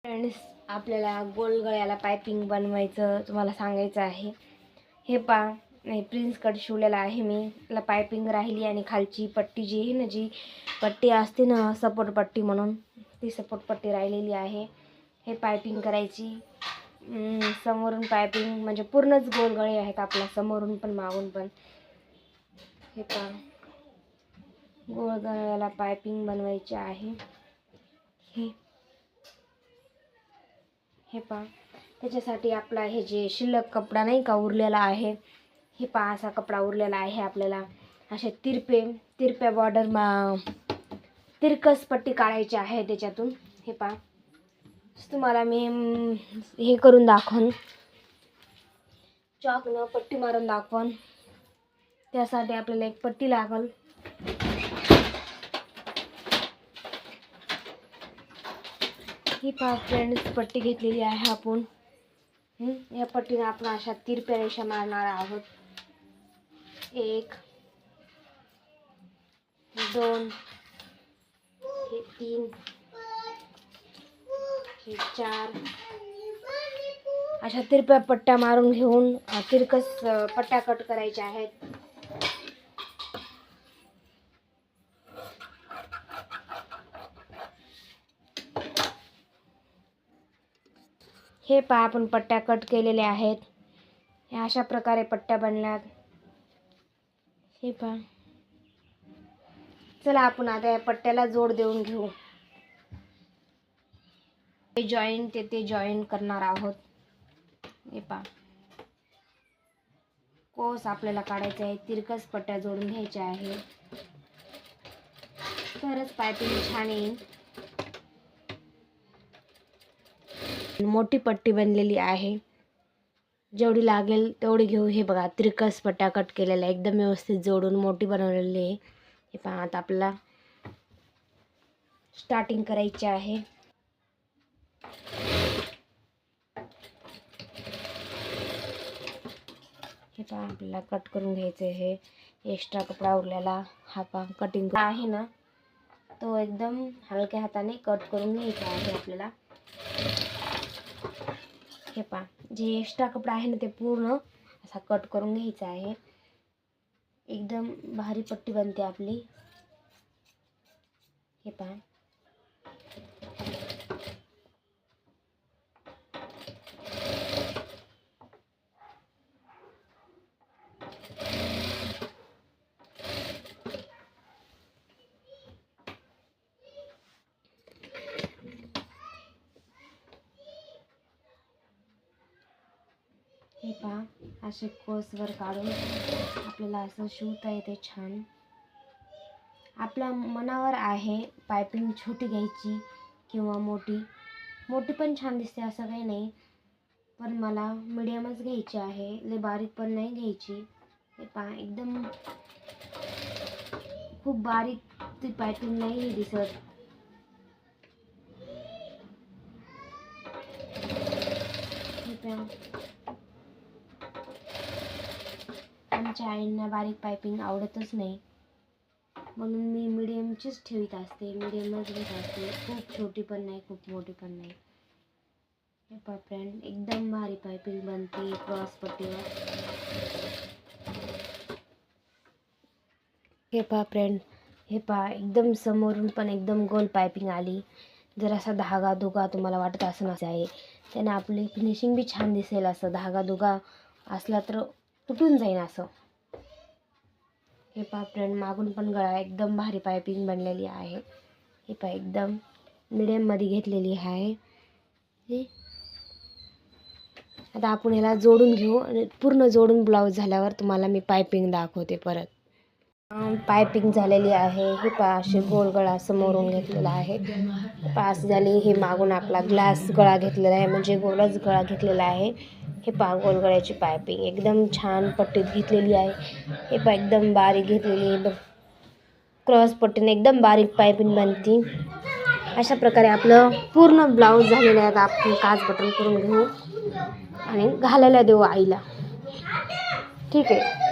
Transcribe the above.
Friends, आपल्याला गोल गळ्याला piping बनवायचं तुम्हाला सांगायचं आहे. हे पहा, नाही प्रिन्स कट शिवलेला आहे मी. त्याला पायपिंग राहिली आणि खालची पट्टी जी आहे ना, जी पट्टी असते ना सपोर्ट पट्टी म्हणून, ती सपोर्ट पट्टी राहिलेली आहे. हे पायपिंग करायची. समोरून पायपिंग म्हणजे पूर्णच गोल गळे आहेत आपल्या, समोरून पण मागून पण. हे पहा, गोल गळ्याला पायपिंग बनवायची आहे. हे पहा, त्याच्यासाठी आपला हे जे शिल्लक कपडा नाही का उरलेला आहे, हे पहा असा कपडा उरलेला आहे. आपल्याला असे तिरप्या बॉर्डर तिरकस पट्टी काढायची आहे त्याच्यातून. हे पहा, तुम्हाला मी हे करून दाखवून, चॉकनं पट्टी मारून दाखवून. त्यासाठी आपल्याला एक पट्टी लागल. ही पहा फ्रेंड्स, पट्टी घेतलेली आहे आपण. या पट्टीने आपण अशा तिरप्या रेषा मारणार आहोत. 1 2 3 4 अशा तिरप्या पट्ट्या मारून घेऊन तिरकस पट्ट्या कट करायच्या आहेत. हे पहा, आपण पट्ट्या कट केलेल्या आहेत. ह्या अशा प्रकारे पट्ट्या बनल्यात. हे पहा, चला आपण आता या पट्ट्याला जोड देऊन घेऊ. ते जॉईंट करणार आहोत. हे पहा, कोस आपल्याला काढायचा आहे. तिरकस पट्ट्या जोडून घ्यायच्या आहे, तरच पायपिंग छान येईल. मोठी पट्टी बनलेली आहे, जेवढी लागेल तेवढी घेऊ. हे बघा, तिरकस पट्ट्या कट केलेल्या एकदम व्यवस्थित जोडून मोठी बनवलेली आहे. हे पहा, आता आपल्याला स्टार्टिंग करायची आहे. हे पहा, आपल्याला कट करून घ्यायचं आहे. एक्स्ट्रा कपडा उरलेला हा पहा कटिंग आहे ना, तो एकदम हलक्या हाताने कट करून घ्यायचा आहे आपल्याला. हे पहा, जे एक्स्ट्रा कपडा आहे ना, ते पूर्ण असा कट करून घ्यायचा आहे. एकदम भारी पट्टी बनते आपली. हे पहा, हे पहा, असे कोसवर काढून आपल्याला असं शिवता येते छान. आपल्या मनावर आहे पायपिंग छोटी घ्यायची किंवा मोठी पण छान दिसते, असं काही नाही. पण मला मीडियमच घ्यायची आहे, लय बारीक पण नाही घ्यायची. हे पहा, एकदम खूप बारीक ती पायपिंग नाही दिसत. हे पहा, आमच्या आईंना बारीक पायपिंग आवडतच नाही, म्हणून मी मीडियमचीच ठेवीत असते, मीडियमच घेत असते. खूप छोटी पण नाही, खूप मोठी पण नाही. हे पहा फ्रेंड, एकदम भारी पायपिंग बनते क्रॉस पट्टीवर. हे पहा फ्रेंड, हे पहा, एकदम समोरून पण एकदम गोल पायपिंग आली. जर असा धागा दुगा तुम्हाला वाटत असं आहे, त्याने आपली फिनिशिंग बी छान दिसेल. असं धागा दुगा असला तर तुटून जाईल असं. हे पहा फ्रेंड, मागून पण गळा एकदम भारी पायपिंग बनलेली आहे. हे पहा, एकदम मीडियममध्ये घेतलेली आहे. हे आता आपण ह्याला जोडून घेऊ आणि पूर्ण जोडून ब्लाऊज झाल्यावर तुम्हाला मी पायपिंग दाखवते परत. पायपिंग झालेली आहे. हे पहा, असे गोल गळा समोरून घेतलेला आहे. पास झाली. हे मागून आपला ग्लास गळा घेतलेला आहे, म्हणजे गोलच गळा घेतलेला आहे. हे पहा, गोल गळ्याची पायपिंग एकदम छान पट्टीत घेतलेली आहे. हे पहा, एकदम बारीक घेतलेली, क्रॉस पट्टीने एकदम बारीक पायपिंग बनती. अशा प्रकारे आपलं पूर्ण ब्लाऊज झालेलं आहे. आता आपण काच बटन करून घेऊ आणि घालायला देऊ आईला. ठीक आहे.